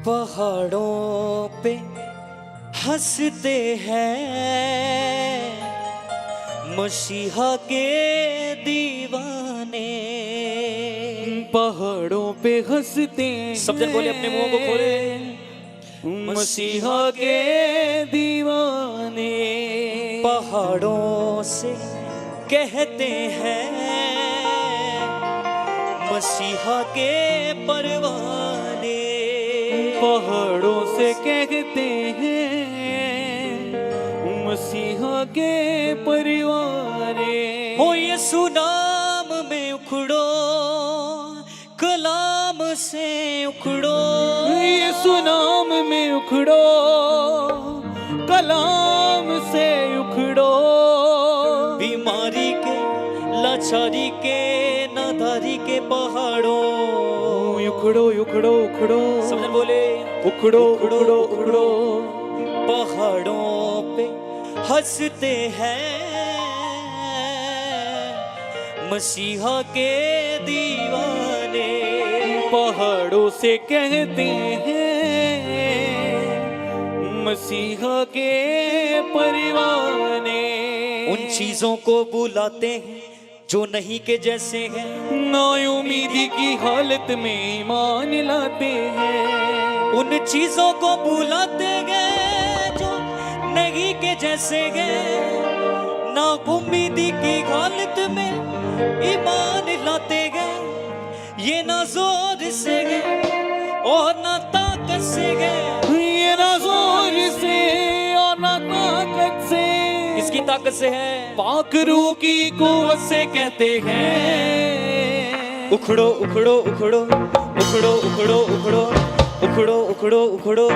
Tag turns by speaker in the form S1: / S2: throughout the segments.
S1: पहाड़ों पे हंसते हैं मसीहा के दीवाने।
S2: पहाड़ों पे हंसते
S1: सब जन बोले अपने मुंहों को खोले।
S2: मसीहा के दीवाने।
S1: पहाड़ों से कहते हैं मसीहा के परवाने।
S2: पहाड़ों से कहते हैं मसीहा के परवाने।
S1: हो यीशु नाम में उखड़ो, कलाम से उखड़ो।
S2: यीशु नाम में उखड़ो, कलाम से उखड़ो।
S1: बीमारी के, लाचारी के, नादारी के पहाड़ों
S2: उखड़ो उखड़ो उखड़ो।
S1: सब जन बोले
S2: उखड़ो उखड़ो उखड़ो।
S1: पहाड़ों पे हंसते हैं मसीहा के दीवाने।
S2: पहाड़ों से कहते हैं मसीहा के परवाने।
S1: उन चीजों को बुलाते हैं जो नहीं के जैसे हैं।
S2: नाउमीदी की हालत में ईमान लाते हैं।
S1: उन चीजों को बुलाते गए जो नहीं के जैसे गए। ना उम्मीदी की हालत में ईमान लाते गए। ये ना जोर से गए और ना ताकत से गए।
S2: ये ना जोर से और ना ताकत से।
S1: किसकी ताकत से है?
S2: पाक रूह की कुव्वत से कहते हैं।
S1: उखड़ो उखड़ो उखड़ो उखड़ो उखड़ो उखड़ो उखड़ो उखड़ो उखड़ो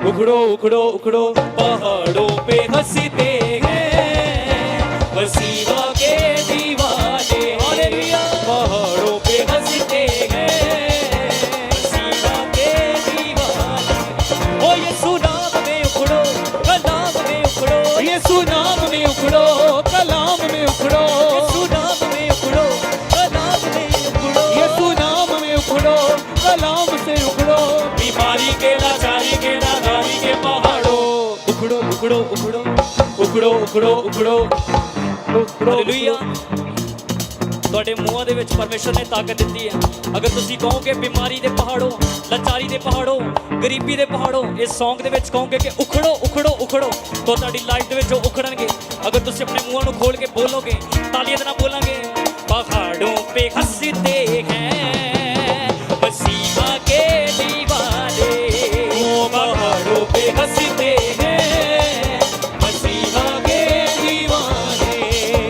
S2: उखड़ो उखड़ो उखड़ो। पहाड़ों पे हंसते हैं मसीहा के दीवाने। हालेलुया। पहाड़ों पे हंसते हैं
S1: मसीहा के दीवाने। ओ यीशु नाम में उखड़ो, कलाम में उखड़ो।
S2: यीशु नाम में उखड़ो, कलाम में उखड़ो।
S1: यीशु नाम में उखड़ो, कलाम में उखड़ो।
S2: यीशु नाम में उखड़ो, कलाम से उखड़ो।
S1: बीमारी के, लाचारी के, नादारी के पहाड़ों
S2: उखड़ो उखड़ो उखड़ो उखड़ो उखड़ो उखड़ो।
S1: हालेलुया। ਤੁਹਾਡੇ ਮੂੰਹਾਂ ਦੇ ਵਿੱਚ ਪਰਮੇਸ਼ਰ ਨੇ ਤਾਕਤ ਦਿੱਤੀ ਹੈ। ਅਗਰ ਤੁਸੀਂ ਕਹੋਗੇ ਬਿਮਾਰੀ ਦੇ ਪਹਾੜੋਂ, ਲਾਚਾਰੀ ਦੇ ਪਹਾੜੋਂ, ਗਰੀਬੀ ਦੇ ਪਹਾੜੋਂ, ਇਸ Song ਦੇ ਵਿੱਚ ਕਹੋਗੇ ਕਿ ਉਖੜੋ ਉਖੜੋ ਉਖੜੋ, ਤਾਂ ਤੁਹਾਡੀ ਲਾਈਫ ਦੇ ਵਿੱਚ ਉਹ ਉਖੜਨਗੇ। ਅਗਰ ਤੁਸੀਂ ਆਪਣੇ ਮੂੰਹਾਂ ਨੂੰ ਖੋਲ ਕੇ ਬੋਲੋਗੇ, ਤਾਲੀਆਂ ਦੇ ਨਾਲ ਬੋਲਾਂਗੇ। ਪਹਾੜੋਂ पे हंसते हैं मसीहा के दीवाने।
S2: पहाड़ों पे हंसते हैं मसीहा के दीवाने।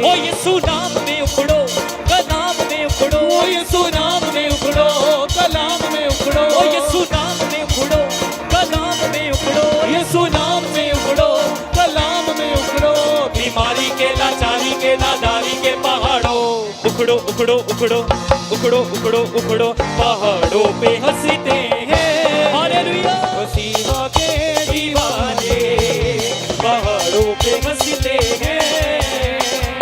S1: ओ यीशु नाम में उखड़ो, कलाम में उखड़ो।
S2: ओ यीशु नाम में उखड़ो, कलाम में उखड़ो।
S1: ओ यीशु नाम में उखड़ो, कलाम में उखड़ो।
S2: यीशु नाम में उखड़ो, कलाम में उखड़ो।
S1: बीमारी के, लाचारी के, नादारी के पहाड़ों उखड़ो उखड़ो उखड़ो उखड़ो उखड़ो उखड़ो।
S2: पहाड़ों पे हंसते हैं
S1: हालेलुया।
S2: मसीहा के दीवाने। पहाड़ों पे हंसते हैं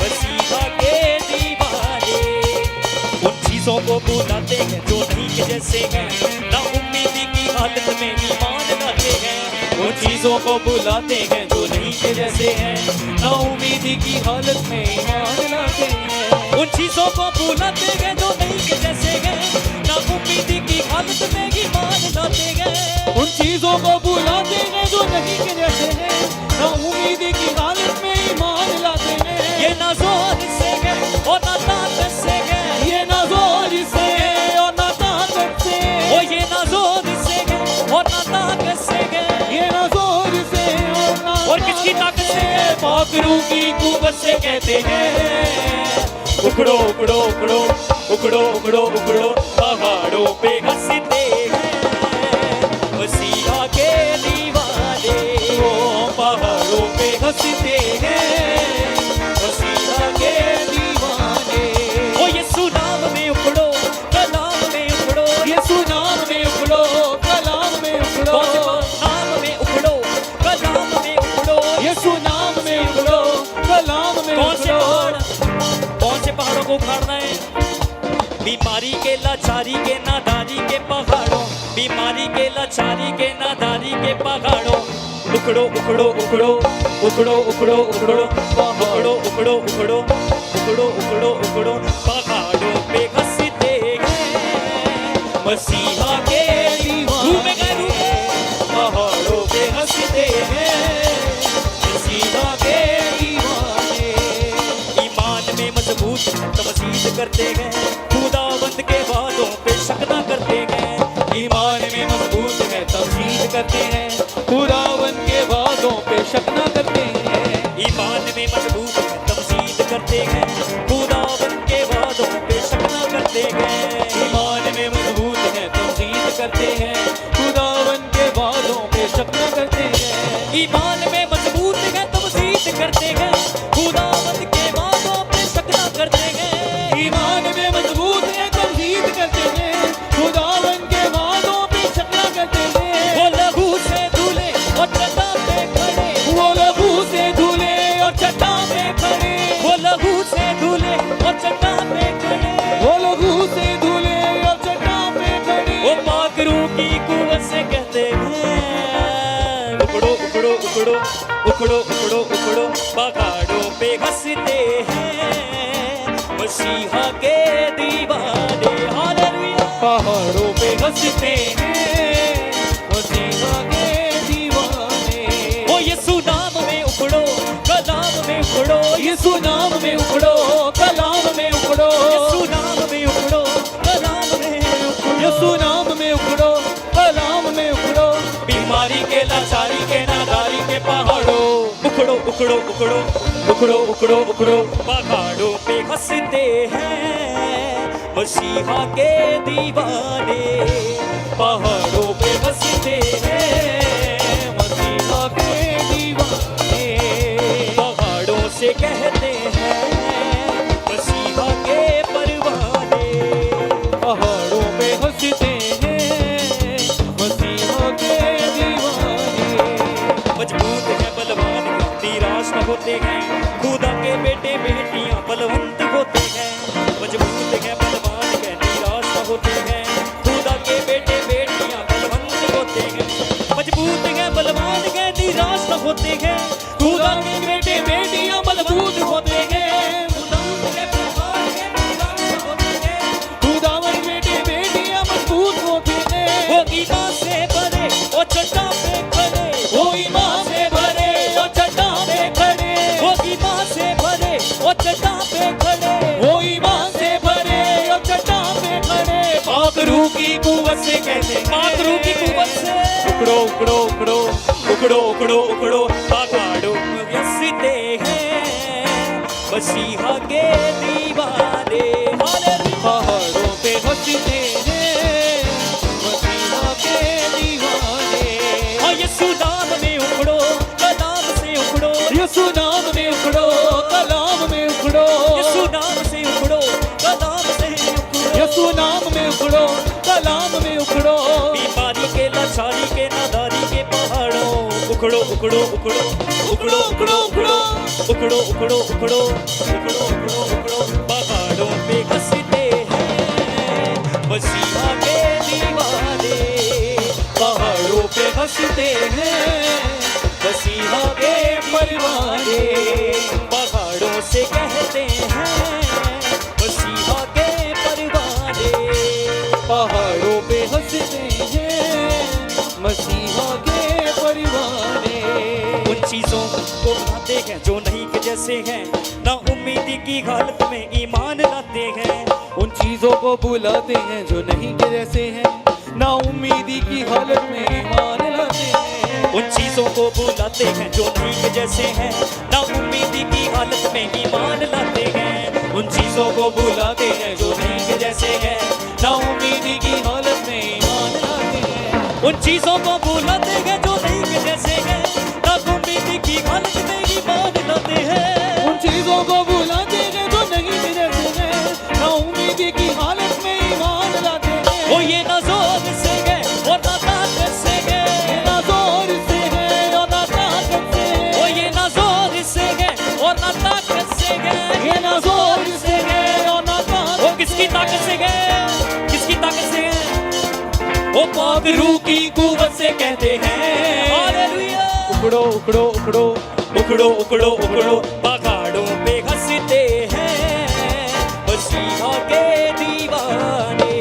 S1: मसीहा के दीवाने। उन चीजों को बुलाते हैं जो नहीं के जैसे हैं। ना उम्मीदी की हालत में ईमान लाते हैं।
S2: उन चीजों को बुलाते हैं जो नहीं के जैसे हैं। ना उम्मीदी की हालत में ईमान लाते हैं।
S1: उन चीजों को बुलाते हैं जो नहीं के जैसे हैं। ना उम्मीदी की हालत में ईमान लाते हैं।
S2: उन चीजों को बुलाते हैं जो नहीं के जैसे हैं। ना उम्मीदी की हालत में ईमान लाते हैं।
S1: ये ना जोर से है और ना ताकत से है।
S2: ये ना जोर से और ना ताकत से।
S1: ओ ये ना जोर से है और ना ताकत से है।
S2: ये ना जोर से
S1: और किसकी ताकत से है?
S2: पाक रूह की कुव्वत से कहते हैं। उखड़ो उखड़ो उखड़ो उखड़ो उखड़ो उखड़ो।
S1: पहाड़ों पे हंसते हैं मसीहा के दीवाने।
S2: ओ पहाड़ों पे हंसते हैं मसीहा के दीवाने।
S1: ओ यीशु नाम में उखड़ो, कलाम में उखड़ो।
S2: यीशु नाम में उखड़ो, कलाम में उखड़ो।
S1: नाम में उखड़ो, कलाम में उखड़ो।
S2: यीशु नाम में उखड़ो, कलाम में उखड़ो।
S1: कौन से पहाड़ों को उखाड़ना है? बीमारी के, लाचारी के, नादारी के पहाड़ों, बीमारी के, लाचारी के नादारी के पहाड़ों उखड़ो उखड़ो उखड़ो उखड़ो उखड़ो उखड़ो उखड़ो उखड़ो उखड़ो उखड़ो उखड़ो उखड़ो पहाड़ों पे हंसते हैं
S2: मसीहा के दीवाने पहाड़ों पे हंसते हैं मसीहा के दीवाने।
S1: ईमान में मजबूत तमजीद करते हैं खुदावंद के वादों पे शक न करते हैं
S2: ईमान में मजबूत है तमजीद करते हैं खुदावन के वादों पे शक न करते हैं।
S1: ईमान में मजबूत है तमजीद करते हैं खुदावंद के वादों पे शक न करते हैं
S2: ईमान में मजबूत है तमजीद करते हैं खुदावन के वादों पे शक न करते हैं।
S1: ईमान में मजबूत है तमजीद करते हैं खुदावंद के वादों पे शक न करते हैं
S2: ईमान में मजबूत है तमजीद करते हैं खुदावन के वादों पे शक न करते हैं।
S1: वो लहू से धुले और चट्टान पे खड़े
S2: वो लहू से धुले और चट्टान पे खड़े
S1: वो लहू से धुले और चट्टान पे खड़े
S2: वो लहू से धुले और चट्टान पे खड़े
S1: वो पाकरू की कुवत से कहते हैं उखड़ो उखड़ो उखड़ो उखड़ो उखड़ो उखड़ो पहाड़ों पे हंसते हैं मसीहा के दीवाने हालेलुया
S2: पहाड़ों पे हंसते हैं मसीहा के दीवाने।
S1: ओ यीशु नाम में उखड़ो कलाम में उखड़ो
S2: यीशु नाम में उखड़ो कलाम में उखड़ो
S1: यीशु नाम में उखड़ो कलाम में उखड़ो
S2: यीशु नाम में उखड़ो कलाम में उखड़ो
S1: बीमारी के लाचारी के नादारी के पहाड़ों उखड़ो उखड़ो उखड़ो उखड़ो उखड़ो उखड़ो पहाड़ों पे हंसते हैं मसीहा के दीवाने
S2: पहाड़ों पे हंसते हैं मसीहा के दीवाने।
S1: पहाड़ों से कहते हैं मसीहा के परवाने
S2: पहाड़ों पे हंसते हैं मसीहा के दीवाने।
S1: मजबूत है बलवान है निराश न होते हैं खुदा के बेटे बेटियां बलवंत होते हैं मजबूत है बलवान है निराश न होते हैं खुदा के बेटे बेटियां बलवंत होते हैं मजबूत है बलवान है निराश न होते हैं खुदा के बेटे बेटियां मजबूत होते हैं
S2: खुदावन बेटे बेटियां मजबूत होते हैं।
S1: वो ईमान से भरे और चट्टान पे खड़े
S2: वो ईमान से भरे और चट्टान पे खड़े
S1: वो ईमान से भरे और चट्टान पे खड़े
S2: वो ईमान से भरे और चट्टान पे खड़े पाकरू की कुवत से कहते हैं
S1: पाकरू की कुवत से
S2: उखड़ो उखड़ो उखड़ो
S1: उखड़ो उखड़ो उखड़ो पहाड़ों में हंसते हैं मसीहा के दीवाने हालेलुया
S2: पहाड़ों पे हंसते हैं मसीहा के दीवाने।
S1: और यीशु नाम में उखड़ो कलाम से उखड़ो
S2: यीशु नाम में उखड़ो कलाम में उखड़ो
S1: यीशु नाम से उखड़ो कलाम से उखड़ो
S2: यीशु नाम में उखड़ो कलाम में उखड़ो
S1: बीमारी के लाचारी के नादारी के पहाड़ों उखड़ो उखड़ो उखड़ो उखड़ो उखड़ो उखड़ो उखड़ो उखड़ो उखड़ो उखड़ो उखड़ो उखड़ो पहाड़ों पे हंसते हैं मसीहा के दीवाने
S2: पहाड़ों पे हंसते हैं मसीहा के परवाने।
S1: पहाड़ों से कहते हैं मसीहा के परवाने
S2: पहाड़ों पे हंसते हैं मसीहा के परवाने।
S1: उन चीजों को बनाते हैं जो नहीं के जैसे हैं ना उम्मीदी की हालत में ईमान लाते हैं
S2: उन चीजों को बुलाते हैं जो नहीं के जैसे हैं ना उम्मीदी की हालत में ईमान लाते हैं।
S1: उन चीजों को बुलाते हैं जो नहीं के जैसे हैं ना उम्मीदी की हालत में ईमान लाते हैं
S2: उन चीजों को बुलाते हैं जो नहीं के जैसे हैं ना उम्मीदी की हालत में ईमान लाते हैं।
S1: उन चीजों को बुलाते हैं जो नहीं के जैसे हैं ना उम्मीदी की हालत में ईमान लाते हैं
S2: उन चीजों को बुलाते हैं जो नहीं के जैसे हैं ना उम्मीदी की हालत में ईमान लाते हैं।
S1: वो ये ना जोर से है और ना ताकत से है
S2: ना जोर से है और ना ताकत से है
S1: वो ये ना जोर से है और ना ताकत से है
S2: ये ना जोर से है और ना ताकत।
S1: वो किसकी ताकत से है किसकी ताकत से है वो
S2: पाक रूह की कुव्वत से कहते हैं।
S1: हालेलुया।
S2: उखड़ो उखड़ो उखड़ो
S1: उखड़ो उखड़ो उखड़ो पहाड़ों पे हंसते हैं मसीहा के दीवाने।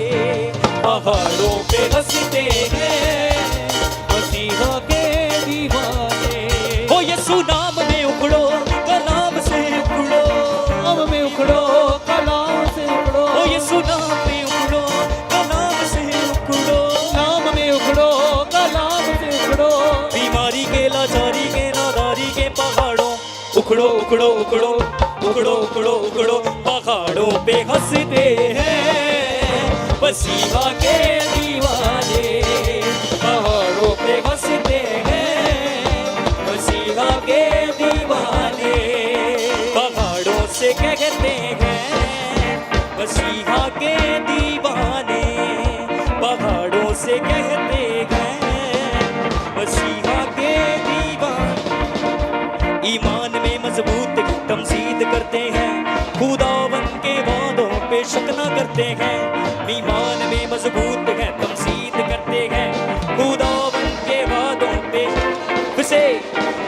S2: पहाड़ों पे हंसते हैं मसीहा के दीवाने।
S1: ओ यीशु नाम में उखड़ो कलाम से उखड़ो।
S2: नाम में उखड़ो कलाम से उखड़ो।
S1: ओ यीशु नाम में उखड़ो कलाम से उखड़ो।
S2: नाम में उखड़ो कलाम से उखड़ो।
S1: बीमारी के लाचारी के नादारी के पहाड़ों उखड़ो उखड़ो उखड़ो उखड़ो उखड़ो उखड़ो पहाड़ों पे हंसते हैं मसीहा के दीवाने। पहाड़ों पे हंसते हैं मसीहा के दीवाने। पहाड़ों से कहते हैं मसीहा के दीवाने। पहाड़ों से कहते हैं मसीहा के दीवाने। ईमान में मजबूत तमजीद करते हैं खुदावन के वादों पे शक न करते हैं। ईमान में मजबूत है तमजीद करते हैं खुदावन के वादों पे से।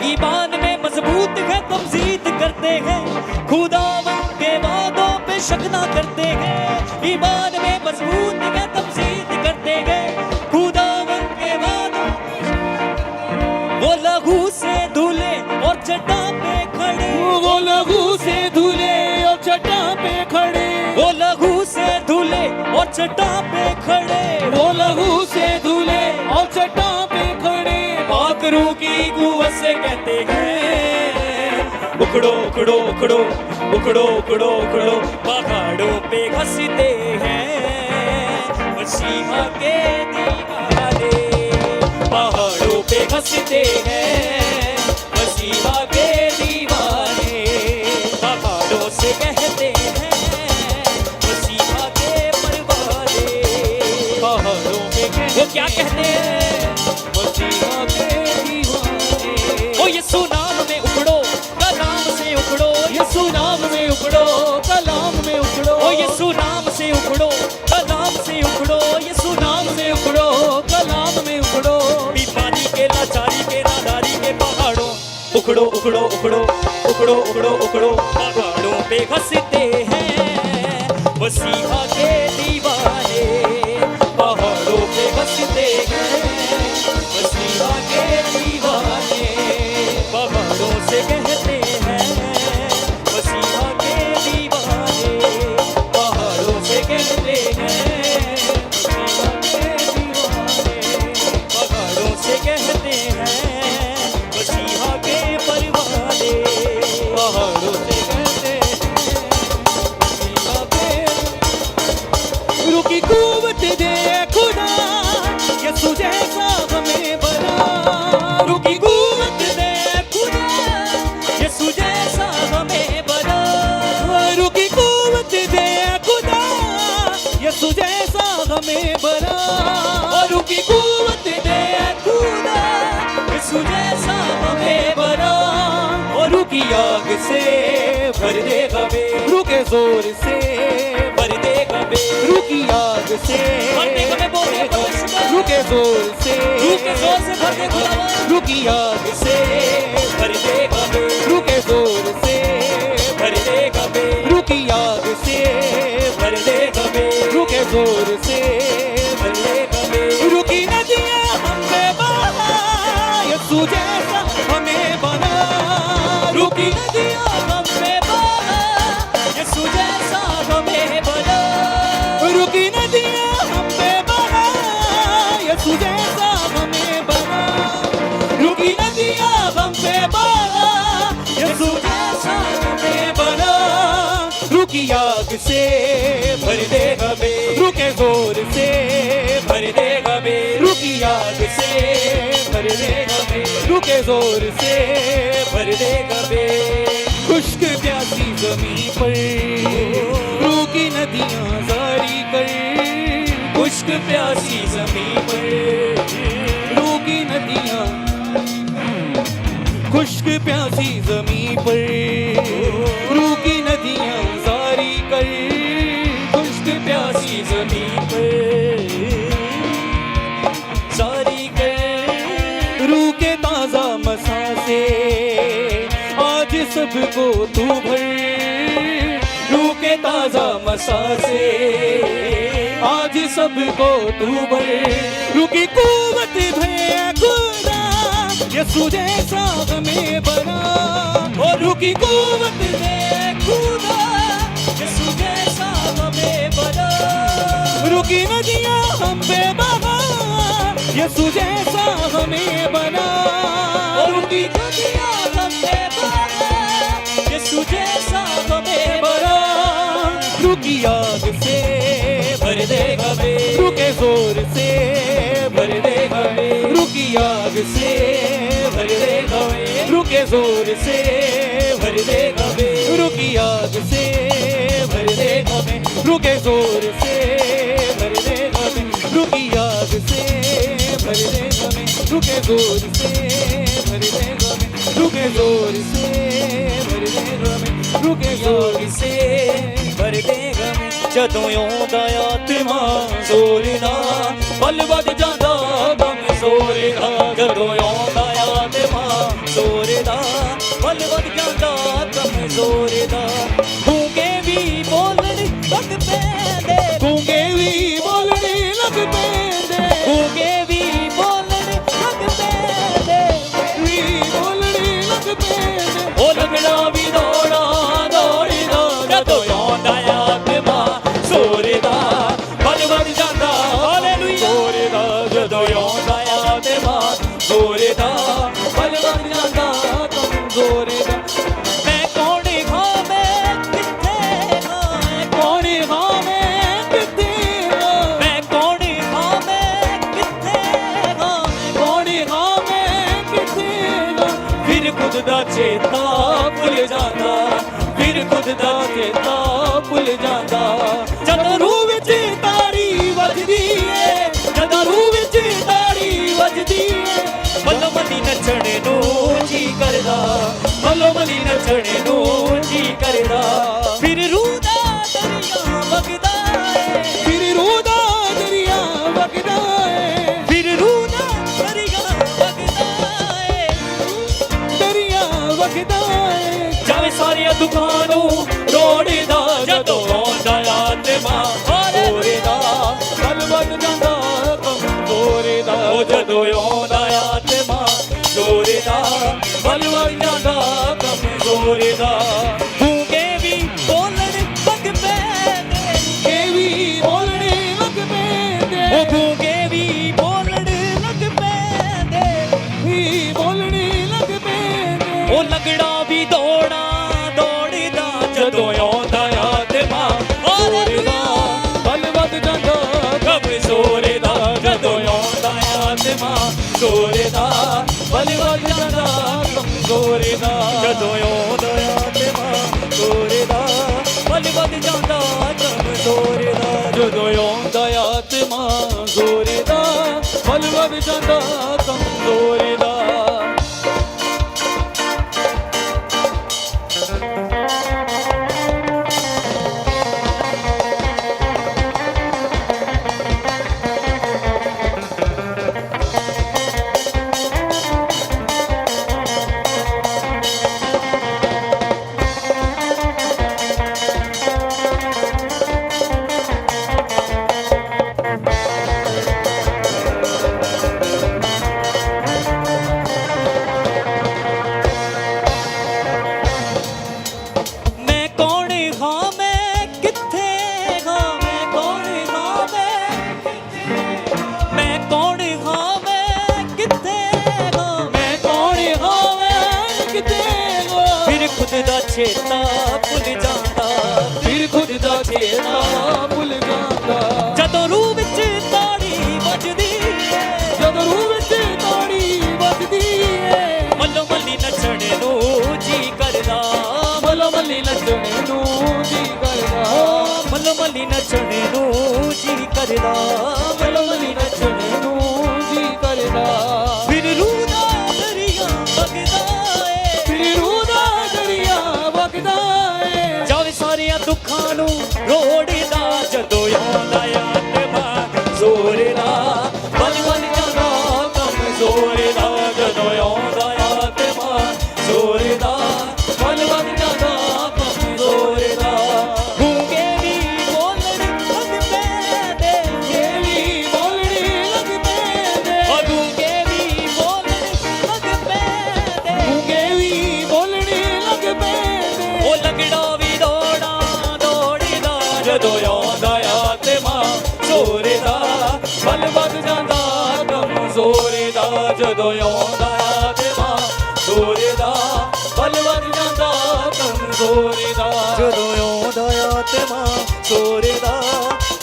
S1: ईमान में मजबूत है तमजीद करते हैं खुदावन के वादों पे शक न करते हैं। ईमान में मजबूत है तमजीद करते हैं खुदावन के वादों। वो लहू से धुले और चट्टान पे खड़े।
S2: वो लहू से धुले और चट्टान पे खड़े।
S1: वो लहू से धुले और चट्टान पे खड़े।
S2: वो लहू से धुले और चट्टान पे खड़े।
S1: पाकरू की कुव्वत से कहते हैं उखड़ो उखड़ो उखड़ो उखड़ो उखड़ो उखड़ो पहाड़ों पे हंसते हैं मसीहा के दीवाने। पहाड़ों पे हंसते हैं मसीहा के दीवाने। पहाड़ों से कहते हैं मसीहा के परवाने।
S2: पहाड़ों पे
S1: वो क्या कहते हैं
S2: मसीहा के दीवाने।
S1: ओ यीशु नाम में उखड़ो कलाम से उखड़ो।
S2: यीशु नाम में उखड़ो कलाम में उखड़ो।
S1: ओ यीशु नाम से उखड़ो कलाम से उखड़ो। यीशु नाम से
S2: उखड़ो कलाम में उखड़ो।
S1: बीमारी के लाचारी के नादारी के पहाड़ों उखड़ो उखड़ो उखड़ो उखड़ो उखड़ो उखड़ो पहाड़ों पे हंसते हैं मसीहा के दीवाने। पहाड़ों पे हंसते हैं मसीहा के दीवाने। पहाड़ों से कहते हैं मसीहा के दीवाने। पहाड़ों से कहते हैं मसीहा के दीवाने। पहाड़ों से कहते हैं मसीहा के परवाने।
S2: पहाड़ों से कहते हैं मसीहा के। रुकी कुव्वत दे खुदा यीशु जैसा हमें बना।
S1: रुकी कुव्वत दे खुदा यीशु जैसा हमें बना।
S2: रुकी कुव्वत दे खुदा यीशु जैसा हमें बना।
S1: और रुकी कुव्वत दे खुदा यीशु जैसा हमें बना। और रुकी आग से भर दे हमें।
S2: रुके जोर से
S1: भर दे हमें।
S2: रुकी आग से
S1: भर दे हमें बोले परमेश्वर।
S2: रुके जोर से
S1: रुके जोर से भर दे खुदा।
S2: रुकी आग से
S1: भर दे हमें।
S2: रुके जोर से
S1: भर दे हमें।
S2: रुकी आग से
S1: भर दे हमें।
S2: रुके जोर से
S1: भर दे हमें।
S2: रुकी नदियाँ हमें बहा यीशु जैसा हमें बना।
S1: रुकी नदियाँ हमें बहा यीशु जैसा हमें बना।
S2: रुकी नदियाँ हमें बहा यीशु जैसा हमें बना। रुकी नदियाँ हमें बहा यीशु जैसा हमें बना। रुकी आग से
S1: भर दे हमें।
S2: रुके जोर से
S1: भर दे हमें।
S2: रुकी आग से
S1: भर दे हमें।
S2: रुके जोर से
S1: भर दे हमें।
S2: खुश्क प्यासी जमीन पर रुकी नदियाँ जारी कर।
S1: खुश्क प्यासी जमीन पर
S2: रुकी नदियाँ खुश्क प्यासी जमीन पर रुकी नदियाँ जारी कर।
S1: खुश्क प्यासी जमीन पर जारी कर।
S2: से आज सबको तू भर, रूह के ताजा मसा से आज सबको तू भर, रूह की कुव्वत भे खुदा यसु जैसा हमें बना, और रूह की कुव्वत भे खुदा यसु जैसा हमें बना, रूह की नदियां हम पे बहा यसु जैसा हमें बना, और रूह की नदियां हम पे बहा यसु जैसा हमें बना, रूह की आग से भर दे हमें, रूह के जोर से भर दे हमें, रूह की आग से भर दे हमें, रूह के जोर से भर दे हमें, रूह की आग से भर दे हमें, रूह के जोर से भर दे हमें, रूह की आग से भर दे हमें, रूह के जोर से भर दे हमें, रूह के जोर से भर दे हमें, रूह के जोर से भर दे हमें, ਜਦੋਂ ਆਉਂਦਾ ਆਤਮਾ ਜ਼ੋਰ ਦਾ ਬਲ ਵੱਧ ਜਾਂਦਾ ਦਮ ਜ਼ੋਰ ਦਾ, ਜਦੋਂ ਆਉਂਦਾ ਆਤਮਾ ਜ਼ੋਰ ਦਾ ਬਲ ਵੱਧ ਜਾਂਦਾ ਦਮ ਜ਼ੋਰ ਦਾ, ਗੂੰਗੇ ਵੀ ਬੋਲਣ ਲੱਗ ਪੈਂਦੇ, ਗੂੰਗੇ ਵੀ ਬੋਲਣ ਲੱਗ ਪੈਂਦੇ, ਗੂੰਗੇ ਵੀ ਬੋਲਣ ਲੱਗ ਪੈਂਦੇ, ਵੀ ਬੋਲਣ ਲੱਗ ਪੈਂਦੇ, ਉਹ ਲੱਗਣਾ ਵੀ ਦੌੜਾ ਦੌੜਦਾ ਜਦੋਂ ਆਉਂਦਾ ਆਤਮਾ ਜ਼ੋਰ ਦਾ ਬਲ ਵੱਧ ਜਾਂਦਾ, ਹਾਲੇਲੂਇਆ ਜ਼ੋਰ ਦਾ ਜਦੋਂ ਆਉਂਦਾ ਆਤਮਾ ਜ਼ੋਰ ਦਾ ਬਲ ਵੱਧ ਜਾਂਦਾ ਕਮਜ਼ੋਰ ਦਾ, ਮੈਂ ਕੌਣ ਹਾਂ ਮੈਂ ਕਿੱਥੇ ਹਾਂ, ਕੌਣ ਹਾਂ ਮੈਂ ਕਿੱਥੇ ਹਾਂ, ਮੈਂ ਕੌਣ ਹਾਂ ਮੈਂ ਕਿੱਥੇ ਹਾਂ, ਕੌਣ ਹਾਂ ਮੈਂ ਕਿੱਥੇ ਹਾਂ, ਫਿਰ ਖੁਦ ਦਾ ਚੇਤਾ ਭੁੱਲ ਜਾਂਦਾ, ਫਿਰ ਖੁਦ ਦਾ ਚੇਤਾ ਭੁੱਲ ਜਾਂਦਾ, ਜਦੋਂ ਰੂਹ ਵਿੱਚ ਤਾੜੀ ਵੱਜਦੀ ਏ, ਜਦੋਂ ਰੂਹ ਵਿੱਚ ਤਾੜੀ ਵੱਜਦੀ ਏ, ਮੱਲੋ ਮੱਲੀ ਨੱਚਣ ਨੂੰ ਜੀ ਕਰਦਾ, ਮੱਲੋ ਮੱਲੀ ਨੱਚਣ ਨੂੰ ਜੀ ਕਰਦਾ, ਫਿਰ ਰੂਹ ਦਾ ਦਰਿਆ ਵਗਦਾ ਏ, ਫਿਰ ਰੂਹ ਦਾ ਦਰਿਆ ਵਗਦਾ ਏ, ਫਿਰ ਰੂਹ ਦਾ ਦਰਿਆ ਵਗਦਾ ਏ, ਦਰਿਆ ਵਗਦਾ ਏ, ਜਾਵੇ ਸਾਰੀਆਂ ਦੁੱਖਾਂ ਨੂੰ ਰੋੜਦਾ ਜਦੋਂ ਆਉਂਦਾ ਆਤਮਾ ਜ਼ੋਰ ਦਾ ਬਲ ਵੱਧ ਜਾਂਦਾ ਕਮਜ਼ੋਰ ਦਾ, ਉਹ ਜਦੋਂ ਆਉਂਦਾ ਆਤਮਾ ਜ਼ੋਰ ਦਾ ਬਲ ਵੱਧ ਜਾਂਦਾ ਕਮਜ਼ੋਰ ਦਾ, ਗੂੰਗੇ ਵੀ ਬੋਲਣ ਲੱਗ ਪੈਂਦੇ, ਗੂੰਗੇ ਵੀ ਬੋਲਣ ਲੱਗ ਪੈਂਦੇ, ਉਹ ਗੂੰਗੇ ਵੀ ਬੋਲਣ ਲੱਗ ਪੈਂਦੇ, ਵੀ ਬੋਲਣ ਲੱਗ ਪੈਂਦੇ, ਉਹ ਲੰਗੜਾ ਵੀ ਦੌੜਾ ਦੌੜਦਾ ਜਦੋਂ ਆਉਂਦਾ ਆਤਮਾ ਜ਼ੋਰ ਦਾ ਬਲ ਵੱਧ ਜਾਂਦਾ ਕਮਜ਼ੋਰ ਦਾ, ਜਦੋਂ ਆਉਂਦਾ ਆਤਮਾ ਜ਼ੋਰ ਦਾ ਬਲ ਵੱਧ ਜਾਂਦਾ ਕਮਜ਼ੋਰ ਦਾ, ਜਦੋਂ ਆਉਂਦਾ ਆਤਮਾ ਜ਼ੋਰ ਦਾ ਬਲ ਵੱਧ ਜਾਂਦਾ ਕਮਜ਼ੋਰ ਦਾ, ਜਦੋਂ ਆਉਂਦਾ ਆਤਮਾ ਜ਼ੋਰ ਦਾ ਬਲ ਵੱਧ ਜਾਂਦਾ ਕਮਜ਼ੋਰ ਦਾ। ਚੇਤਾ ਭੁੱਲ ਜਾਂਦਾ, ਫਿਰ ਖੁਦ ਦਾ ਚੇਤਾ ਭੁੱਲ ਜਾਂਦਾ, ਜਦੋਂ ਰੂਹ ਵਿੱਚ ਤਾੜੀ ਵੱਜਦੀ ਏ, ਜਦੋਂ ਰੂਹ ਵਿੱਚ ਤਾੜੀ ਵੱਜਦੀ ਏ, ਮੱਲੋ ਮੱਲੀ ਨੱਚਣ ਨੂੰ ਜੀ ਕਰਦਾ, ਮੱਲੋ ਮੱਲੀ ਨੱਚਣ ਨੂੰ ਜੀ ਕਰਦਾ, ਮੱਲੋ ਮੱਲੀ ਨੱਚਣ ਨੂੰ ਜੀ ਕਰਦਾ, ਮੱਲੋ ਮੱਲੀ ਨੱਚਣ ਨੂੰ ਜੀ ਕਰਦਾ, ਫਿਰ ਰੂਹ ਦਾ ਦਰਿਆ ਵਗਦਾ ਏ, ਫਿਰ ਰੂਹ ਦਾ ਦਰਿਆ ਵਗਦਾ ਏ, ਜਾਵੇ ਸਾਰਿਆਂ ਦੁੱਖਾਂ ਨੂੰ ਰੋੜਦਾ ਜਦੋਂ ਆਉਂਦਾ ਆਤਮਾ ਜ਼ੋਰ ਦਾ, ਬਲ ਬਲ ਜਾਂਦਾ ਕਮਜ਼ੋਰ ਦਾ, ਜਦੋਂ ਆਉਂਦਾ ਆਤਮਾ ਕਮਜ਼ੋਰੀ ਦਾ ਜਦੋਂ ਆਉਂਦਾ ਆਤਮਾ ਜ਼ੋਰੇ ਦਾ ਬਲ ਵੱਧ ਜਾਂਦਾ ਕਮਜ਼ੋਰੀ ਦਾ
S3: ਜਦੋਂ ਆਉਂਦਾ ਆਤਮਾ ਜ਼ੋਰੇ ਦਾ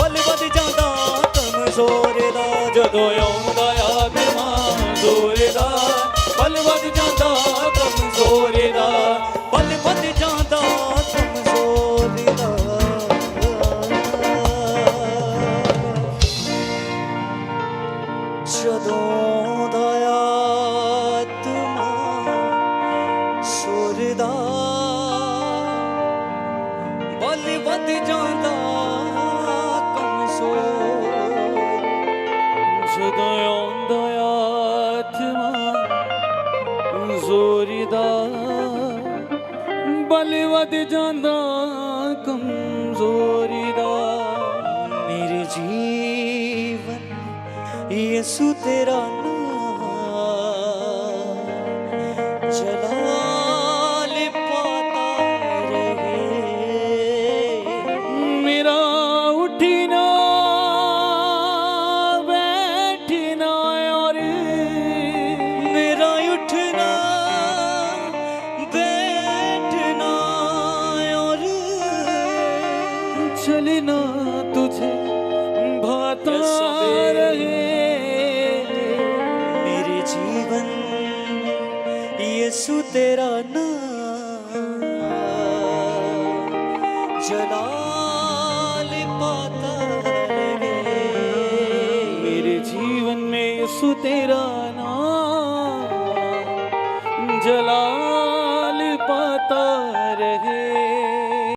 S3: ਬਲ ਵੱਧ ਜਾਂਦਾ ਕਮਜ਼ੋਰੀ ਦਾ
S2: ਜਦੋਂ ਆਉਂਦਾ ਆਤਮਾ ਜ਼ੋਰੇ ਦਾ ਬਲ ਵੱਧ ਜਾਂਦਾ ਕਮਜ਼ੋਰੀ ਦਾ
S3: ਬਲ ਵੱਧ ਜਾਂਦਾ ਕਮਜ਼ੋਰੀ ਦਾ ਜਦੋਂ ਆਉਂਦਾ ਆਤਮਾ ਜ਼ੋਰੇ ਦਾ ਬਲ ਵੱਧ ਜਾਂਦਾ
S2: ਜਦੋਂ ਆਉਂਦਾ ਆਤਮਾ ਜ਼ੋਰੀ ਦਾ ਬਲ ਵੱਧ ਜਾਂਦਾ ਕਮਜ਼ੋਰੀ ਦਾ
S3: मेरे जीवन यीशु तेरा नाम जलाल पाता रहे
S2: मेरा उठना बैठना और
S3: मेरा उठना बैठना और
S2: चलना तुझे भाता रहे
S3: मेरे जीवन यीशु तेरा नाम जलाल पाता रहे
S2: मेरे जीवन में यीशु तेरा नाम जलाल पाता